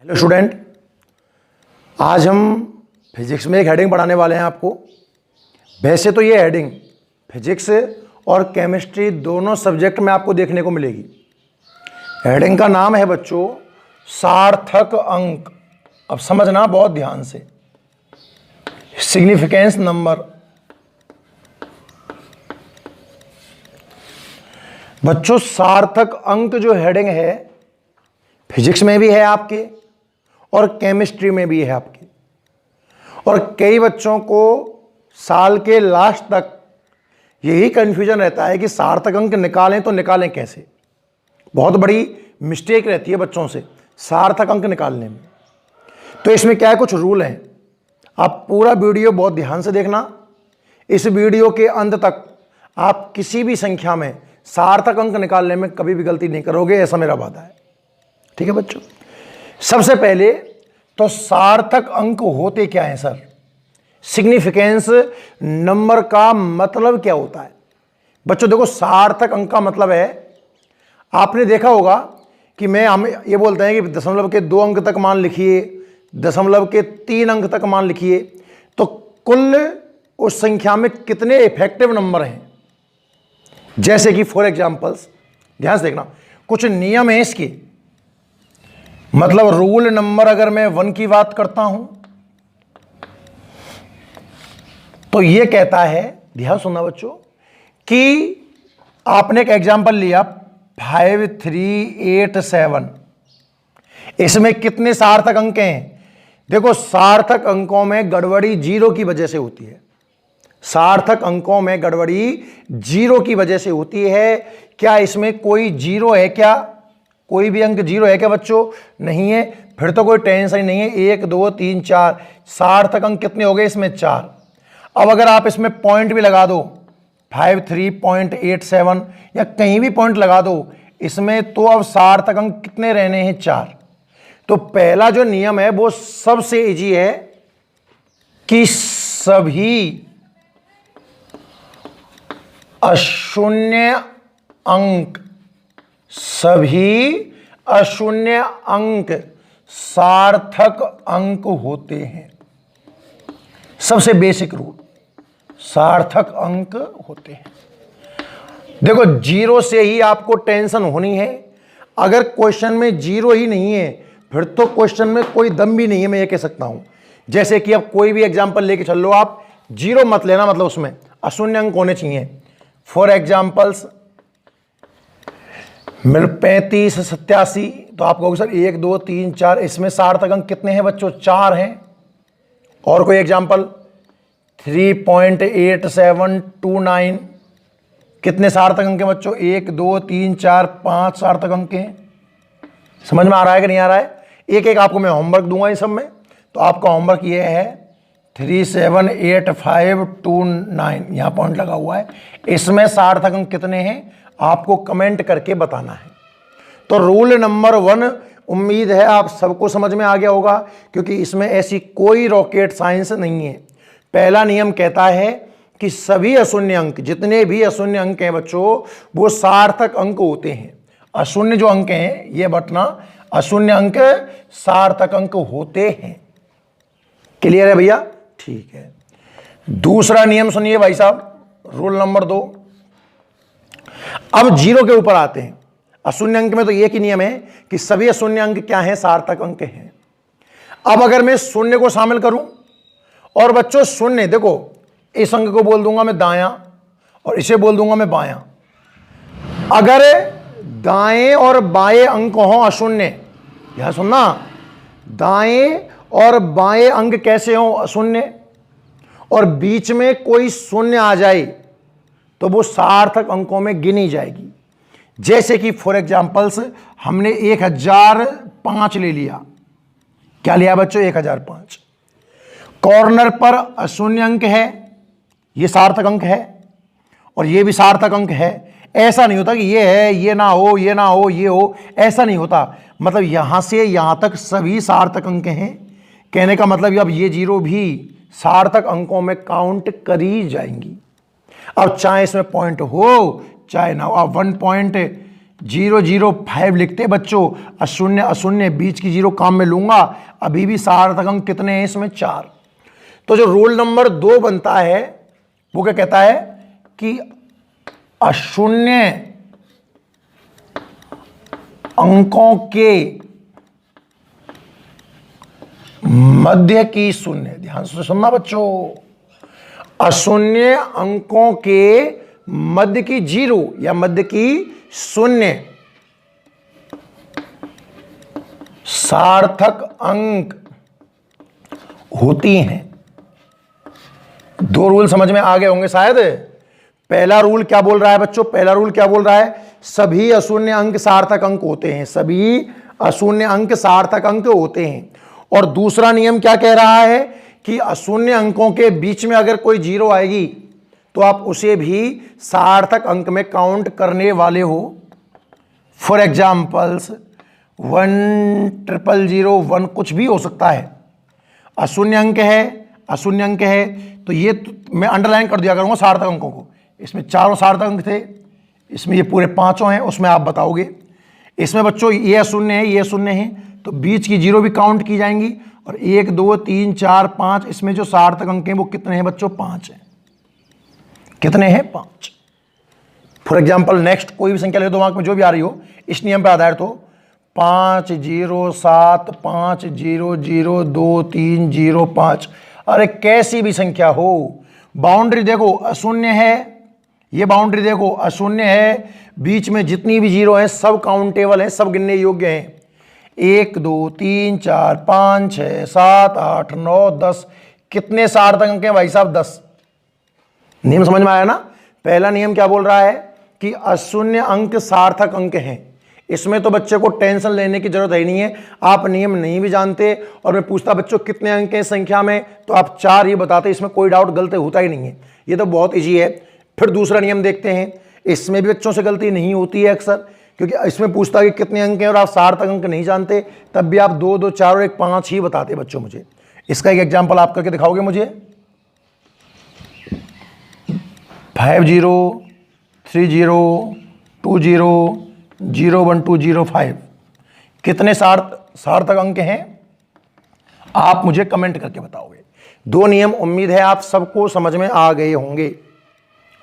Hello student, आज हम physics में एक हेडिंग पढ़ाने वाले हैं आपको। वैसे तो ये हेडिंग फिजिक्स और केमिस्ट्री दोनों सब्जेक्ट में आपको देखने को मिलेगी। हेडिंग का नाम है बच्चों सार्थक अंक। अब समझना बहुत ध्यान से, सिग्निफिकेंस नंबर। बच्चों सार्थक अंक जो हेडिंग है फिजिक्स में भी है आपके और केमिस्ट्री में भी है आपके। और कई बच्चों को साल के लास्ट तक यही कंफ्यूजन रहता है कि सार्थक अंक निकालें तो निकालें कैसे। बहुत बड़ी मिस्टेक रहती है बच्चों से सार्थक अंक निकालने में। तो इसमें क्या है, कुछ रूल हैं। आप पूरा वीडियो बहुत ध्यान से देखना। इस वीडियो के अंत तक आप किसी भी संख्या में सार्थक अंक निकालने में कभी भी गलती नहीं करोगे, ऐसा मेरा वादा है। ठीक है बच्चों, सबसे पहले तो सार्थक अंक होते क्या हैं सर? सिग्निफिकेंस नंबर का मतलब क्या होता है? बच्चों देखो, सार्थक अंक का मतलब है, आपने देखा होगा कि हम ये बोलते हैं कि दशमलव के 2 अंक तक मान लिखिए, दशमलव के 3 अंक तक मान लिखिए, तो कुल उस संख्या में कितने इफेक्टिव नंबर हैं। जैसे कि फॉर एग्जांपल्स ध्यान से देखना, कुछ नियम है इसके। मतलब रूल नंबर अगर मैं 1 की बात करता हूं तो यह कहता है, ध्यान सुनना बच्चों, कि आपने एक एग्जांपल लिया 5387, इसमें कितने सार्थक अंक हैं? देखो, सार्थक अंकों में गड़बड़ी 0 की वजह से होती है। सार्थक अंकों में गड़बड़ी 0 की वजह से होती है। क्या इसमें कोई 0 है? क्या कोई भी अंक 0 है क्या बच्चों? नहीं है। फिर तो कोई टेंशन ही नहीं है। 1 2 3 4 सार्थक अंक कितने हो गए इसमें? 4। अब अगर आप इसमें पॉइंट भी लगा दो 53.87 या कहीं भी पॉइंट लगा दो इसमें, तो अब सार्थक अंक कितने रहने हैं? 4। तो पहला जो नियम है वो सबसे इजी है कि सभी अशून्य अंक सार्थक अंक होते हैं। सबसे बेसिक रूल, सार्थक अंक होते हैं। देखो, 0 से ही आपको टेंशन होनी है। अगर क्वेश्चन में 0 ही नहीं है फिर तो क्वेश्चन में कोई दम भी नहीं है, मैं ये कह सकता हूं। जैसे कि अब कोई भी एग्जांपल लेके चल लो आप, 0 मत लेना, मतलब उसमें अशून्य अंक होने चाहिए। फॉर एग्जाम्पल्स 35 87, तो आप कहोगे सर 1 2 3 4, इसमें सार्थक अंक कितने हैं बच्चों? 4 हैं। और कोई एग्जाम्पल 3.8729, कितने सार्थक अंक हैं बच्चों? 1 2 3 4 5 सार्थक अंक हैं। समझ में आ रहा है कि नहीं आ रहा है? एक एक आपको मैं होमवर्क दूंगा इस सब में। तो आपका होमवर्क ये है 378529, यहां पॉइंट लगा हुआ है। इसमें सार्थक अंक कितने हैं आपको कमेंट करके बताना है। तो रूल नंबर 1 उम्मीद है आप सबको समझ में आ गया होगा, क्योंकि इसमें ऐसी कोई रॉकेट साइंस नहीं है। पहला नियम कहता है कि सभी अशून्य अंक, जितने भी अशून्य अंक हैं बच्चों, वो सार्थक अंक होते हैं। अशून्य जो अंक हैं ये बटना, अशून्य अंक सार्थक अंक होते हैं। क्लियर है भैया? ठीक है। दूसरा नियम सुनिए भाई साहब, रूल नंबर 2। अब 0 के ऊपर आते हैं। अशून्य अंक में तो एक ही नियम है कि सभी अशून्य अंक क्या हैं? सार्थक अंक हैं। अब अगर मैं शून्य को शामिल करूं, और बच्चों शून्य, देखो इस अंक को बोल दूंगा मैं दायां और इसे बोल दूंगा मैं बायां। अगर दाएं और बाएं अंक हो अशून्य, यह सुनना, दाएं और बाएं अंक कैसे हो? अशून्य, और बीच में कोई शून्य आ जाए तो वो सार्थक अंकों में गिनी जाएगी। जैसे कि फॉर एग्जांपल्स हमने 1005 ले लिया। क्या लिया बच्चों? 1005। कॉर्नर पर अशून्य अंक है, ये सार्थक अंक है, और ये भी सार्थक अंक है। ऐसा नहीं होता कि ये है, ये ना हो, ये ना हो, ये हो, ऐसा नहीं होता। मतलब यहां से यहां तक सभी सार्थक अंक हैं। कहने का मतलब अब ये 0 भी सार्थक अंकों में काउंट करी जाएंगी। अब चाहे इसमें पॉइंट हो चाहे ना हो। अब 1 पॉइंट 005 लिखते बच्चों, अशून्य अशून्य बीच की जीरो काम में लूंगा, अभी भी सार्थक अंक कितने हैं इसमें? 4। तो जो रूल नंबर 2 बनता है वो क्या कहता है कि अशून्य अंकों के मध्य की शून्य, ध्यान से सुनना बच्चों, अशून्य अंकों के मध्य की जीरो या मध्य की शून्य सार्थक अंक होती हैं। 2 रूल समझ में आ गए होंगे शायद। पहला रूल क्या बोल रहा है बच्चों? पहला रूल क्या बोल रहा है? सभी अशून्य अंक सार्थक अंक होते हैं, सभी अशून्य अंक सार्थक अंक होते हैं। और दूसरा नियम क्या कह रहा है कि अशून्य अंकों के बीच में अगर कोई जीरो आएगी तो आप उसे भी सार्थक अंक में काउंट करने वाले हो। फॉर एग्जाम्पल्स 10001 कुछ भी हो सकता है, अशून्य अंक है, अशून्य अंक है, तो ये मैं अंडरलाइन कर दिया करूंगा सार्थक अंकों को। इसमें 4 सार्थक अंक थे, इसमें ये पूरे 5 हैं, उसमें आप बताओगे। इसमें बच्चों ये अशून्य है, ये शून्य है, तो बीच की जीरो भी काउंट की जाएंगी। और 1 2 3 4 5 इसमें जो सार्थक अंक हैं वो कितने हैं बच्चों? 5 हैं। कितने हैं? 5। फॉर एग्जाम्पल नेक्स्ट कोई भी संख्या ले दो, दिमाग में जो भी आ रही हो, इस नियम पर आधारित हो। 5 0 7 5 0 0 2 3 0 5। अरे कैसी भी संख्या हो, बाउंड्री देखो अशून्य है, ये बाउंड्री देखो अशून्य है, बीच में जितनी भी जीरो है सब काउंटेबल है, सब गिनने योग्य हैं। 1 2 3 4 5 6 7 8 9 10। कितने सार्थक अंक हैं भाई साहब? 10। नियम समझ में आया ना? पहला नियम क्या बोल रहा है कि अशून्य अंक सार्थक अंक हैं। इसमें तो बच्चे को टेंशन लेने की जरूरत है ही नहीं है। आप नियम नहीं भी जानते और मैं पूछता बच्चों कितने अंक हैं संख्या में, तो आप 4 ही बताते, इसमें कोई डाउट गलती होता ही नहीं है, ये तो बहुत ईजी है। फिर दूसरा नियम देखते हैं, इसमें भी बच्चों से गलती नहीं होती है अक्सर, क्योंकि इसमें पूछता है कि कितने अंक हैं और आप सार्थक अंक नहीं जानते, तब भी आप 2 2 4 और 1 5 ही बताते बच्चों। मुझे इसका एक एग्जाम्पल आप करके दिखाओगे मुझे? 5 0 3 0 2 0 0 1 2 0 5 कितने सार्थक अंक हैं? आप मुझे कमेंट करके बताओगे। 2 नियम उम्मीद है आप सबको समझ में आ गए होंगे।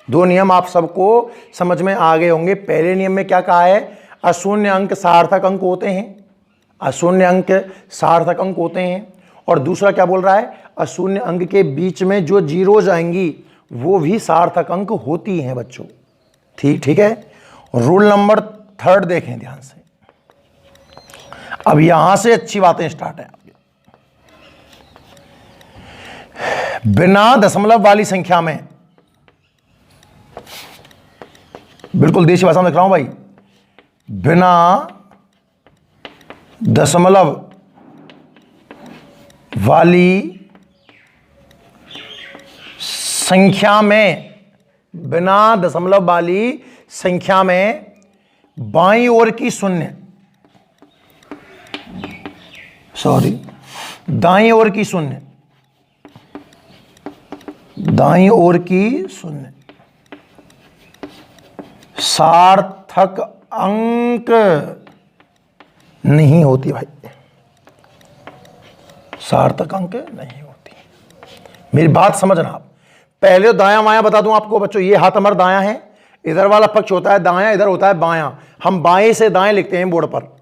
2 नियम आप सबको समझ में आ गए होंगे। पहले नियम में क्या कहा है? अशून्य अंक सार्थक अंक होते हैं, अशून्य अंक सार्थक अंक होते हैं। और दूसरा क्या बोल रहा है? अशून्य अंक के बीच में जो जीरोज आएंगी वो भी सार्थक अंक होती हैं बच्चों। ठीक है। रूल नंबर 3 देखें ध्यान से। अब यहां से अच्छी बातें स्टार्ट है आपकी। बिना दशमलव वाली संख्या में, बिल्कुल देसी भाषा में लिख रहा हूं भाई, बिना दशमलव वाली संख्या में, बिना दशमलव वाली संख्या में बाईं ओर की शून्य, दाईं ओर की शून्य, दाईं ओर की शून्य सार्थक अंक नहीं होती भाई, सार्थक अंक नहीं होती। मेरी बात समझना आप। पहले तो दायां बायां बता दूं आपको बच्चों। ये हाथ हमारा दायां है, इधर वाला पक्ष होता है दायां, इधर होता है बायां। हम बाएं से दाएं लिखते हैं बोर्ड पर।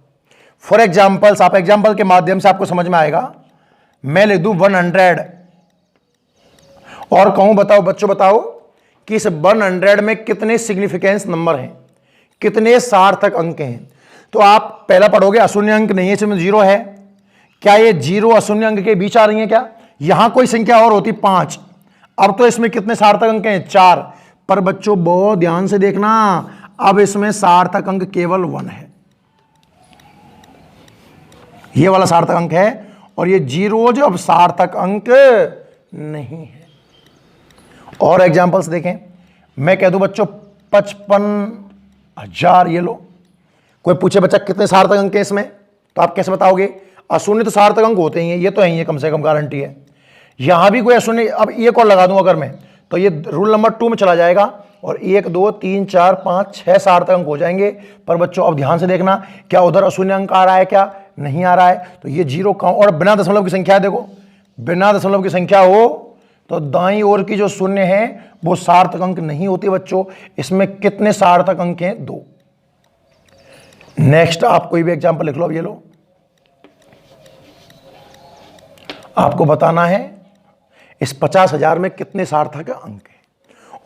फॉर एग्जाम्पल्स, आप एग्जाम्पल के माध्यम से आपको समझ में आएगा। मैं लिख दूं 100 और कहूं बताओ बच्चों, बताओ कि इस 100 में कितने सिग्निफिकेंस नंबर हैं, कितने सार्थक अंक हैं। तो आप पहला पढ़ोगे अशून्य अंक नहीं है, इसमें 0 है। क्या ये 0 अशून्य अंक के बीच आ रही है क्या? यहां कोई संख्या और होती 5। अब तो इसमें कितने सार्थक अंक हैं? 4। पर बच्चों बहुत ध्यान से देखना, अब इसमें सार्थक अंक केवल 1 है। ये वाला सार्थक अंक है और ये 0 जो अब सार्थक अंक नहीं है। और एग्जांपल्स देखें। मैं कह दूं बच्चों 55,000, ये लो। कोई पूछे बच्चा कितने सार्थक अंक हैं इसमें, तो आप कैसे बताओगे? अशून्य तो सार्थक अंक होते ही हैं, ये तो है, कम से कम गारंटी है। यहां भी कोई अशून्य, अब एक और लगा दूं अगर मैं, तो ये रूल नंबर 2 में चला जाएगा और 1 2 3 4 5 6 सार्थक अंक हो जाएंगे। पर बच्चों अब ध्यान से देखना, क्या उधर अशून्य अंक आ रहा है, क्या नहीं आ रहा है? तो ये जीरो काउंट, और बिना दशमलव की संख्या है, देखो बिना दशमलव की संख्या हो तो दाईं ओर की जो शून्य है वो सार्थक अंक नहीं होती बच्चों। इसमें कितने सार्थक अंक हैं? 2। नेक्स्ट आप कोई भी एग्जांपल लिख लो। अब ये लो, आपको बताना है इस 50,000 में कितने सार्थक अंक हैं।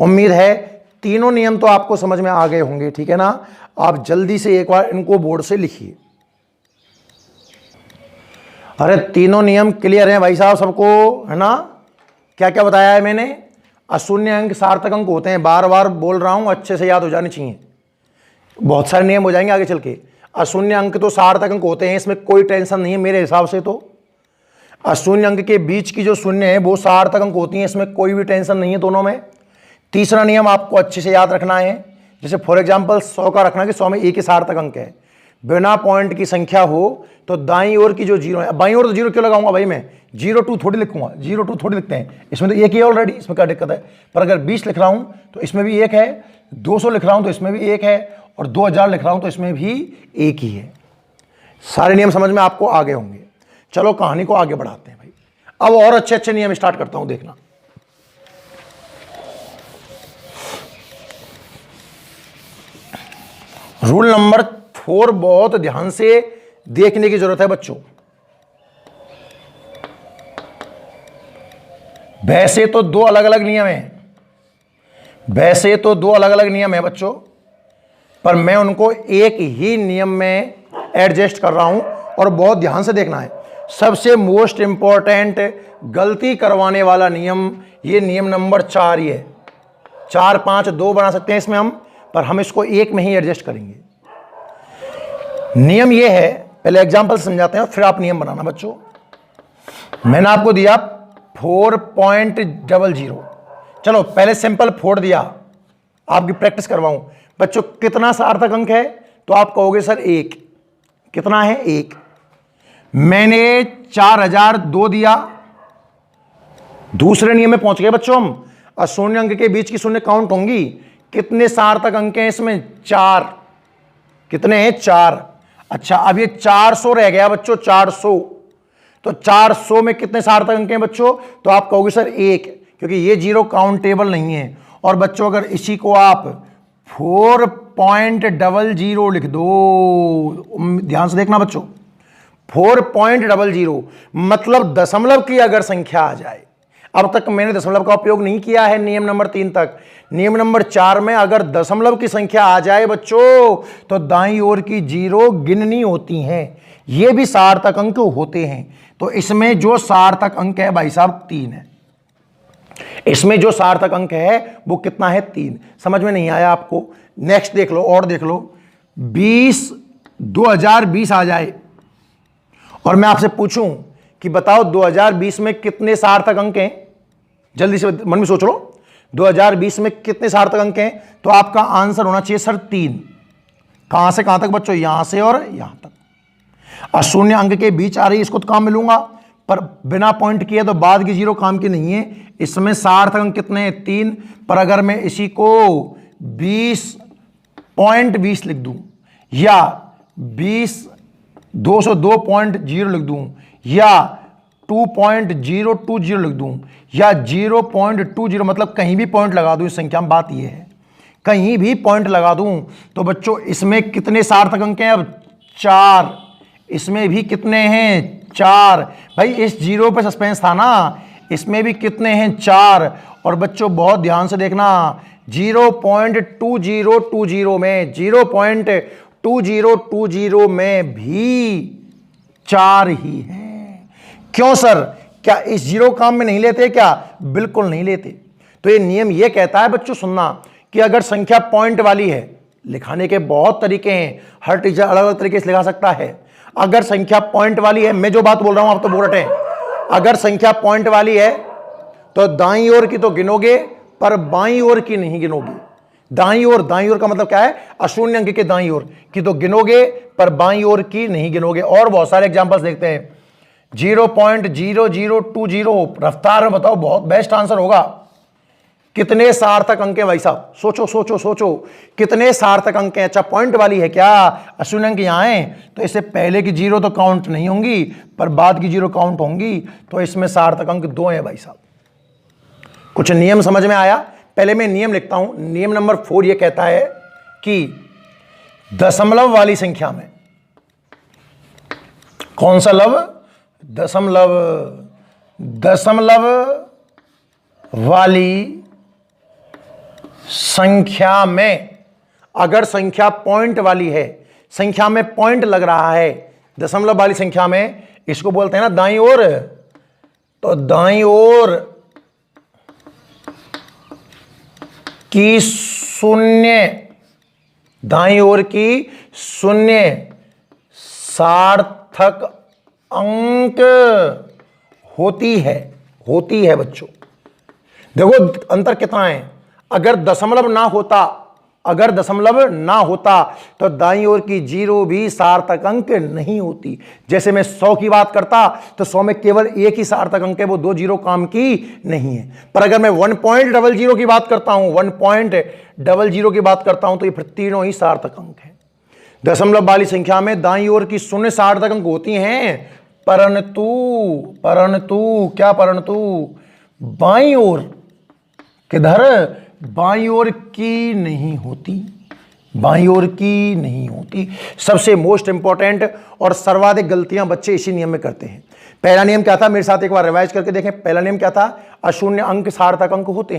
उम्मीद है तीनों नियम तो आपको समझ में आ गए होंगे, ठीक है ना? आप जल्दी से एक बार इनको बोर्ड से लिखिए। अरे तीनों नियम क्लियर हैं भाई साहब सबको, है ना? क्या क्या बताया है मैंने? अशून्य अंक सार्थक अंक होते हैं, बार बार बोल रहा हूं, अच्छे से याद हो जाने चाहिए, बहुत सारे नियम हो जाएंगे आगे चल के। अशून्य अंक तो सार्थक अंक होते हैं, इसमें कोई टेंशन नहीं है मेरे हिसाब से। तो अशून्य अंक के बीच की जो शून्य है वो सार्थक अंक होती हैं, इसमें कोई भी टेंशन नहीं है दोनों में। तीसरा नियम आपको अच्छे से याद रखना है, जैसे फॉर एग्जांपल 100 का रखना कि 100 में एक ही सार्थक अंक है। बिना पॉइंट की संख्या हो तो दाईं ओर की जो जीरो है, बाईं ओर तो जीरो क्यों लगाऊंगा भाई मैं? 02 थोड़ी लिखूंगा, 02 थोड़ी लिखते हैं, इसमें तो एक ही है ऑलरेडी, इसमें क्या दिक्कत है? पर अगर 20 लिख रहा हूं तो इसमें भी एक है, 200 लिख रहा हूं तो इसमें भी एक है, और 2000 लिख रहा हूं तो इसमें भी एक ही है। सारे नियम समझ में आपको आ गए होंगे। चलो कहानी को आगे बढ़ाते हैं भाई। अब और अच्छे अच्छे नियम स्टार्ट करता हूं, देखना। रूल नंबर 4 बहुत ध्यान से देखने की जरूरत है बच्चों। वैसे तो दो अलग अलग नियम हैं, वैसे तो दो अलग अलग नियम है बच्चों, पर मैं उनको एक ही नियम में एडजस्ट कर रहा हूं, और बहुत ध्यान से देखना है। सबसे मोस्ट इंपॉर्टेंट गलती करवाने वाला नियम ये नियम नंबर 4 ही है। 4 5 2 बना सकते हैं इसमें हम, पर हम इसको एक में ही एडजस्ट करेंगे। नियम ये है, पहले एग्जांपल समझाते हैं फिर आप नियम बनाना बच्चों। मैंने आपको दिया 4.00, चलो पहले सिंपल 4 दिया, आपकी प्रैक्टिस करवाऊं बच्चों। कितना सार्थक अंक है? तो आप कहोगे सर 1। कितना है? 1। मैंने 4002 दिया, दूसरे नियम में पहुंच गए बच्चों हम। अशून्य अंक के बीच की शून्य काउंट होंगी। कितने सार्थक अंक हैं इसमें? 4। कितने हैं? 4। अच्छा, अब ये 400 रह गया बच्चों, 400। तो 400 में कितने सार्थक अंक हैं बच्चों? तो आप कहोगे सर 1, क्योंकि ये जीरो काउंटेबल नहीं है। और बच्चों अगर इसी को आप 4.00 लिख दो, ध्यान से देखना बच्चों, 4.00 मतलब दशमलव की अगर संख्या आ जाए, अब तक मैंने दशमलव का उपयोग नहीं किया है नियम नंबर 3 तक। नियम नंबर 4 में अगर दशमलव की संख्या आ जाए बच्चों तो दाईं ओर की जीरो गिननी होती हैं, ये भी सार्थक अंक होते हैं। तो इसमें जो सार्थक अंक है भाई साहब 3 है। इसमें जो सार्थक अंक है वो कितना है? 3। समझ में नहीं आया आपको? नेक्स्ट देख लो, और देख लो। 2020 आ जाए और मैं आपसे पूछूं कि बताओ 2020 में कितने सार्थक अंक हैं? जल्दी से मन में सोच लो, 2020 में कितने सार्थक अंक हैं? तो आपका आंसर होना चाहिए सर 3। कहां से कहां तक बच्चों? यहां से और यहां तक। अशून्य अंक के बीच आ रही है, इसको तो काम मिलूंगा, पर बिना पॉइंट किए तो बाद की जीरो काम की नहीं है। इसमें सार्थक अंक कितने हैं? 3। पर अगर मैं इसी को 20.20 लिख दूं, या 202.0 लिख दूं, या 2.020 लिख दूं, या 0.20, मतलब कहीं भी पॉइंट लगा दूं इस संख्या में, बात यह है कहीं भी पॉइंट लगा दूं, तो बच्चों इसमें कितने सार्थक अंक हैं? अब 4। इसमें भी कितने हैं? 4। भाई इस जीरो पे सस्पेंस था ना, इसमें भी कितने हैं? 4। और बच्चों बहुत ध्यान से देखना, 0.2020 में 0.2020 में भी 4 ही हैं। क्यों सर, क्या इस जीरो काम में नहीं लेते क्या? बिल्कुल नहीं लेते। तो ये नियम ये कहता है बच्चों, सुनना, कि अगर संख्या पॉइंट वाली है, लिखाने के बहुत तरीके हैं, हर टीचर अलग अलग तरीके से लिखा सकता है। अगर संख्या पॉइंट वाली है, मैं जो बात बोल रहा हूं आप तो बोल रहे हैं, अगर संख्या पॉइंट वाली है तो दाईं ओर की तो गिनोगे, पर बाईं ओर की नहीं गिनोगे। दाईं ओर का मतलब क्या है? अशून्य अंक के दाईं ओर की तो गिनोगे, पर बाईं ओर की नहीं गिनोगे। और बहुत सारे एग्जांपल्स देखते हैं। 0.0020 रफ्तार में बताओ, बहुत बेस्ट आंसर होगा। कितने सार्थक अंक हैं भाई साहब? सोचो सोचो सोचो, कितने सार्थक अंक हैं? अच्छा, पॉइंट वाली है क्या? अशून्य अंक यहाँ है तो इससे पहले की जीरो तो काउंट नहीं होंगी, पर बाद की जीरो काउंट होंगी, तो इसमें सार्थक अंक 2 हैं भाई साहब। कुछ नियम समझ में आया? पहले मैं नियम लिखता हूं। नियम नंबर 4 ये कहता है कि दशमलव वाली संख्या में, कौन सा लव? दशमलव। दशमलव वाली संख्या में अगर संख्या पॉइंट वाली है, संख्या में पॉइंट लग रहा है, दशमलव वाली संख्या में, इसको बोलते हैं ना दाईं ओर, तो दाईं ओर की शून्य, दाईं ओर की शून्य सार्थक अंक होती है बच्चों। देखो अंतर कितना है। अगर दशमलव ना होता तो दाईं ओर की जीरो भी सार्थक अंक नहीं होती। जैसे मैं 100 की बात करता तो 100 में केवल एक ही सार्थक अंक है, वो 2 जीरो काम की नहीं है। पर अगर मैं 1.00 की बात करता हूं, 1.00 की बात करता हूं, तो ये फिर तीनों ही सार्थक अंक है। दशमलव वाली संख्या में दाईं ओर की शून्य सार्थक अंक होती हैं, परंतु बाईं ओर, किधर? बाईं ओर की नहीं होती। सबसे मोस्ट इंपॉर्टेंट और सर्वाधिक गलतियां बच्चे इसी नियम में करते हैं। पहला नियम क्या था? मेरे साथ एक बार रिवाइज करके देखें। पहला नियम क्या था? अशून्य अंक सार्थक अंक होते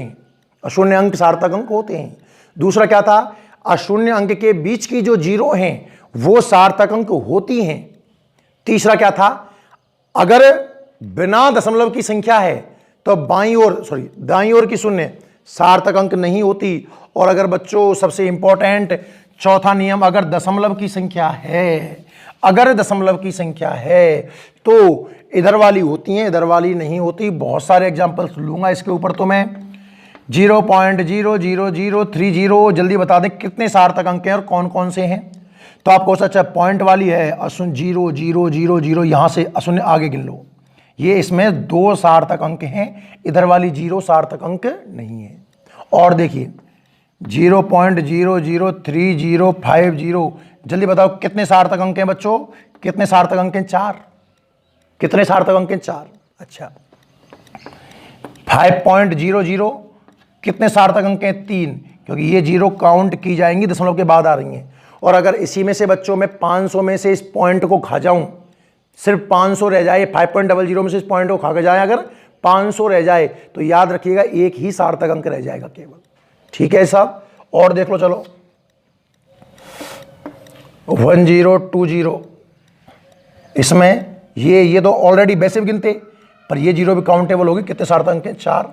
हैं। दूसरा क्या था? अशून्य अंक के बीच की जो जीरो हैं वो सार्थक अंक होती हैं। तीसरा क्या था? अगर बिना दशमलव की संख्या है तो दाईं ओर की शून्य सार्थक अंक नहीं होती। और अगर बच्चों सबसे इंपॉर्टेंट चौथा नियम, अगर दशमलव की संख्या है तो इधर वाली होती हैं, इधर वाली नहीं होती। बहुत सारे एग्जांपल्स लूंगा इसके ऊपर। तो मैं 0.00030, जल्दी बता दें कितने सार्थक अंक हैं और कौन कौन से हैं। तो आपको अच्छा पॉइंट वाली है, अशून्य 0 0 0 0, यहां से अशून्य आगे गिन लो। ये इसमें 2 सार्थक अंक हैं, इधर वाली 0 सार्थक अंक नहीं है। और देखिए 0.00305, जल्दी बताओ कितने सार्थक अंक हैं बच्चों? कितने सार्थक अंक हैं? 4। कितने सार्थक अंक हैं? 4। अच्छा 5.00 कितने सार्थक अंक हैं? 3, क्योंकि ये 0 काउंट की जाएंगी, दशमलव के बाद आ रही हैं। और अगर इसी में से बच्चों में 500 में से इस पॉइंट को खा जाऊं, सिर्फ 500 रह जाए, 5.00 में से इस पॉइंट को खा के जाए, अगर 500 रह जाए तो याद रखिएगा एक ही सार्थक अंक रह जाएगा केवल। ठीक है साहब? और देख लो चलो 1020, इसमें ये तो ऑलरेडी बेसिक गिनते, पर ये 0 भी काउंटेबल होगी। कितने सार्थक अंक हैं? 4।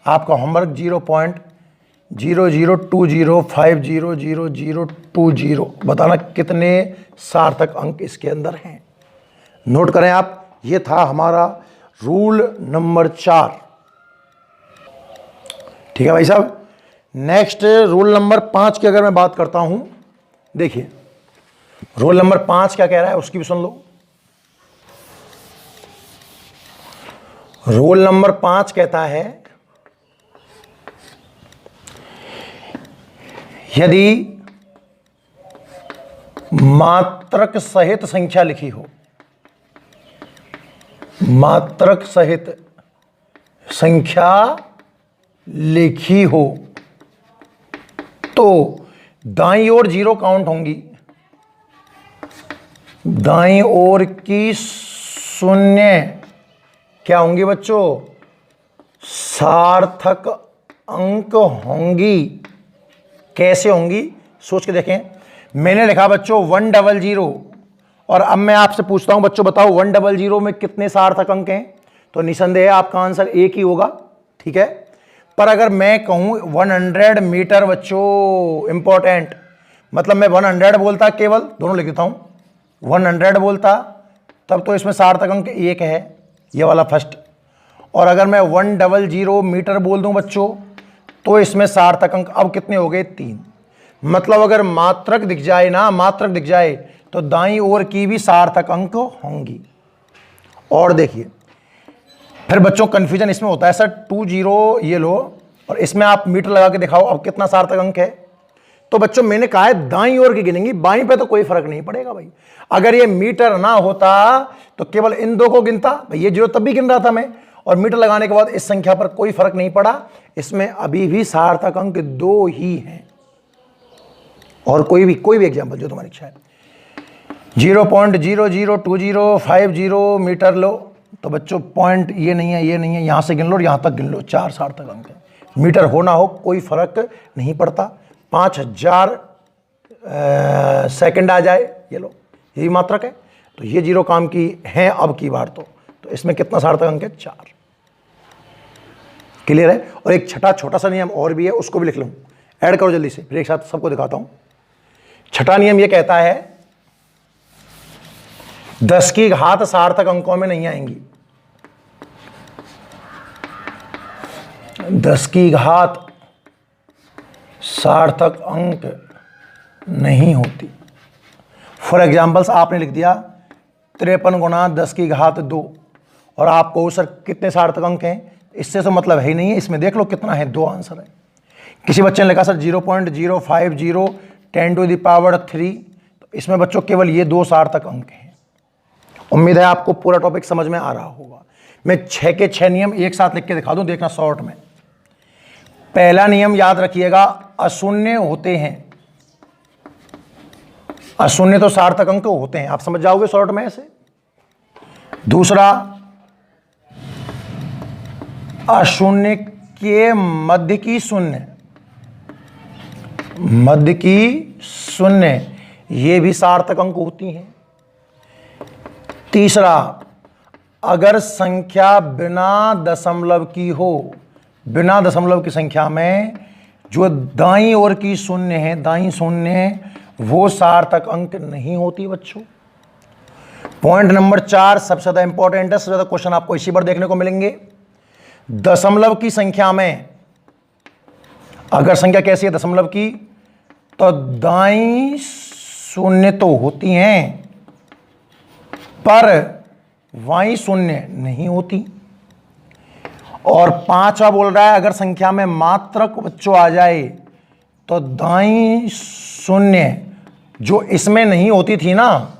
आपका होमवर्क 0.00205000020 बताना कितने सार्थक अंक इसके अंदर हैं। नोट करें आप, ये था हमारा रूल नंबर 4। ठीक है भाई साहब? नेक्स्ट रूल नंबर 5 की अगर मैं बात करता हूं, देखिए रूल नंबर 5 क्या कह रहा है उसकी भी सुन लो। रूल नंबर 5 कहता है यदि मात्रक सहित संख्या लिखी हो, मात्रक सहित संख्या लिखी हो तो दाईं ओर 0 काउंट होंगी, दाईं ओर की शून्य क्या होंगी बच्चों? सार्थक अंक होंगी। कैसे होंगी? सोच के देखें। मैंने लिखा बच्चों 100, और अब मैं आपसे पूछता हूं बच्चों बताओ 100 में कितने सार्थक अंक हैं? तो निसंदेह आपका आंसर एक ही होगा। ठीक है? पर अगर मैं कहूं 100 मीटर बच्चों, इंपॉर्टेंट, मतलब मैं 100 बोलता, केवल दोनों लिख देता हूं, 100 बोलता, तब तो इसमें सार्थक अंक 1 है, ये वाला फर्स्ट। और अगर मैं 100 मीटर बोल दूं बच्चों तो इसमें सार्थक अंक अब कितने हो गए? 3। मतलब अगर मात्रक दिख जाए ना, मात्रक दिख जाए तो दाईं ओर की भी सार्थक अंक होंगी। और देखिए फिर बच्चों कंफ्यूजन इसमें होता है सर 20, ये लो और इसमें आप मीटर लगा के दिखाओ अब कितना सार्थक अंक है। तो बच्चों मैंने कहा है दाईं ओर की गिनेंगी, बाईं पे तो कोई फर्क नहीं पड़ेगा भाई। अगर ये मीटर ना होता तो केवल इन दो को गिनता भाई, ये 0 तब भी गिन रहा था मैं, और मीटर लगाने के बाद इस संख्या पर कोई फर्क नहीं पड़ा। इसमें अभी भी सार्थक अंक 2 ही हैं, और कोई भी एग्जाम्पल जो तुम्हारी इच्छा है। 0.002050 मीटर लो तो बच्चों पॉइंट ये नहीं है, ये नहीं है, यहां से गिन लो और यहां तक गिन लो, 4 सार्थक अंक है। मीटर हो ना हो कोई फर्क नहीं पड़ता। 5000 सेकंड आ जाए, ये लो यही मात्रक है, तो ये 0 काम की है अब की बार। तो इसमें कितना सार्थक अंक है? 4। क्लियर है। और एक छठा छोटा सा नियम और भी है, उसको भी लिख लूँ, ऐड करो जल्दी से, फिर एक साथ सबको दिखाता हूं। छठा नियम ये कहता है 10 की घात सार्थक अंकों में नहीं आएंगी। 10 की घात सार्थक अंक नहीं होती। फॉर एग्जाम्पल्स आपने लिख दिया 53 गुणा 10 की घात 2, और आपको सर कितने सार्थक अंक हैं, इससे तो मतलब है ही नहीं है। इसमें देख लो कितना है, 2 आंसर है। किसी बच्चे ने लिखा सर 0.050 10⁻3, तो इसमें बच्चों केवल ये 2 सार्थक अंक हैं। उम्मीद है आपको पूरा टॉपिक समझ में आ रहा होगा। मैं 6 के 6 नियम एक साथ लिख के दिखा दूं, देखना शॉर्ट में। पहला नियम याद रखिएगा, अशून्य होते हैं। अशून्य तो सार्थक अंक होते हैं, आप समझ जाओगे शॉर्ट में ऐसे। दूसरा, अशून्य के मध्य की शून्य, मध्य की शून्य ये भी सार्थक अंक होती हैं। तीसरा, अगर संख्या बिना दशमलव की हो, बिना दशमलव की संख्या में जो दाईं ओर की शून्य है, दाईं शून्य, वो सार्थक अंक नहीं होती बच्चों। पॉइंट नंबर 4 सबसे ज्यादा इंपॉर्टेंट है, सबसे ज्यादा क्वेश्चन आपको इसी पर देखने को मिलेंगे। दशमलव की संख्या में अगर संख्या कैसी है दशमलव की, तो दाईं शून्य तो होती हैं पर बाईं शून्य नहीं होती। और 5वां बोल रहा है अगर संख्या में मात्रक बच्चों आ जाए तो दाईं शून्य जो इसमें नहीं होती थी ना,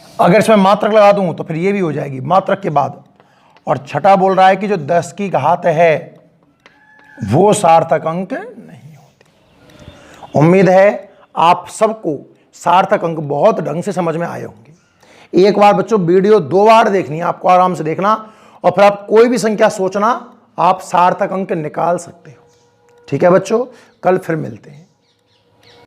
अगर इसमें मात्रक लगा दूं तो फिर ये भी हो जाएगी मात्रक के बाद। और छठा बोल रहा है कि जो 10 की घात है वो सार्थक अंक नहीं होती। उम्मीद है आप सबको सार्थक अंक बहुत ढंग से समझ में आए होंगे। एक बार बच्चों वीडियो 2 बार देखनी है आपको, आराम से देखना, और फिर आप कोई भी संख्या सोचना, आप सार्थक अंक निकाल सकते हो। ठीक है बच्चों, कल फिर मिलते हैं।